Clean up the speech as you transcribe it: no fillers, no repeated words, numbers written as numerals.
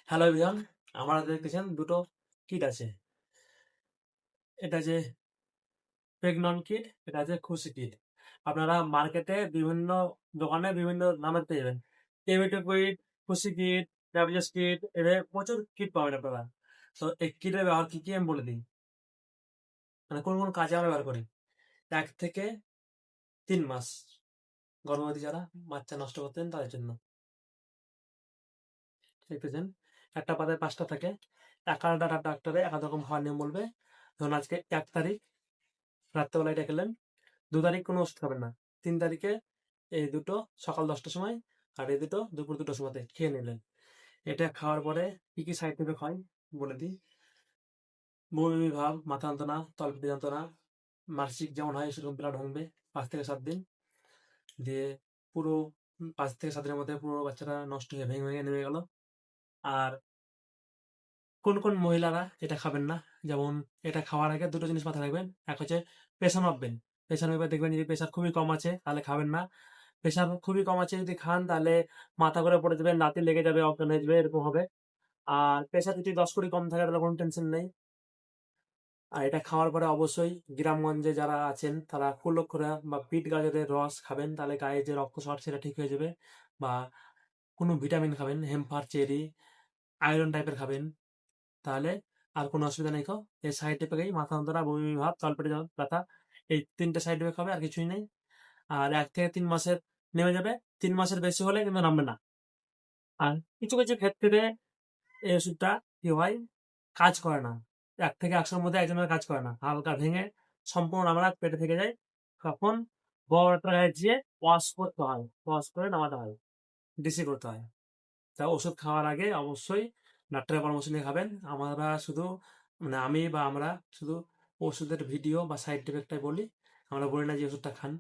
Hello everyone, আমরা দেখতেছেন দুটো কিট আছে। এটা যে প্রেগনন কিট, এটা আছে খুশি কিট। আপনারা মার্কেটে বিভিন্ন দোকানে বিভিন্ন নামে পেয়ে যাবেন। টেবিটো কিট, খুশি কিট, ডাব্লিউএস কিট, এদের প্রচুর কিট পাবেন আপনারা। তো এই কিটের ব্যবহার কি কি আমি বলে দিই, মানে কোন কোন কাজে আমরা ব্যবহার করি। 1 থেকে 3 মাস গর্ভবতী যারা বাচ্চা নষ্ট করতেন তাদের জন্য। দেখতেছেন একটা পাতায় 5টা থাকে। এক একটা ডাক্তারে এক এক রকম খাওয়ার নিয়ম বলবে। ধরুন আজকে 1 তারিখ রাত্রেবেলা এটা খেলেন, 2 তারিখ কোনো ওষুধ খাবেন না, 3 তারিখে এই দুটো সকাল 10টার সময় আর এই দুটো দুপুর 2টার সময়তে খেয়ে নিলেন। এটা খাওয়ার পরে কি কি সাইড এফেক্ট হয় বলে দিই। বমি ভাব, মাথা যন্ত্রণা, তলপেটে যন্ত্রণা, মাসিক যেমন হয় সেরকম ব্লাড ভাঙবে 5 থেকে 7 দিন দিয়ে। পুরো 5 থেকে 7 দিনের মধ্যে পুরো বাচ্চাটা নষ্ট হয়ে ভেঙে ভেঙে নেমে গেল। আর কোন কোন মহিলারা এটা খাবেন না, যেমন এটা খাওয়ার আগে দুটো জিনিস মাথায় রাখবেন। এক হচ্ছে প্রেশার মাপবেন। প্রেশার মেপে দেখবেন যদি প্রেশার খুবই কম আছে তাহলে খাবেন না। প্রেশার খুবই কম আছে যদি খান তাহলে মাথা করে পড়ে যাবেন, রাতে লেগে যাবে, অজ্ঞান হয়ে যাবে, এরকম হবে। আর প্রেশার যদি 10 কোটি কম থাকে তাহলে কোনো টেনশন নেই। আর এটা খাওয়ার পরে অবশ্যই গ্রামগঞ্জে যারা আছেন তারা কুলক্ষরা বা বিট গাজরের রস খাবেন, তাহলে গায়ে যে রক্তস্রাব সেটা ঠিক হয়ে যাবে। বা কোনো ভিটামিন খাবেন, হেম্পার, চেরি, আয়রন টাইপের খাবেন, তাহলে আর কোনো অসুবিধা নেই। এই সাইড এফেক্টেই মাথা যন্ত্রণা, বমি ভাব, তলপেটে ব্যথা, এই 3টে সাইড এফেক্ট হবে, আর কিছুই নেই। আর 1 থেকে 3 মাসের নেমে যাবে। 3 মাসের বেশি হলে কিন্তু নামবে না। আর কিছু কিছু ক্ষেত্রে এই ওষুধটা কি হয়, কাজ করে না। 1 থেকে 100-র মধ্যে একজনের কাজ করে না, হালকা ভেঙে সম্পূর্ণ নামা পেটে থেকে যায়। তখন বড় একটা গায়ে দিয়ে ওয়াশ করতে হয়, ওয়াশ করে নামাতে হয়, ডিসি করতে হয়। তা ওষুধ খাওয়ার আগে অবশ্যই ডাক্তারের পরামর্শ নিয়ে খাবেন। আমরা শুধু, মানে আমি বা আমরা শুধু ওষুধের ভিডিও বা সাইড এফেক্টটাই বলি, আমরা বলি না যে ওষুধটা খান।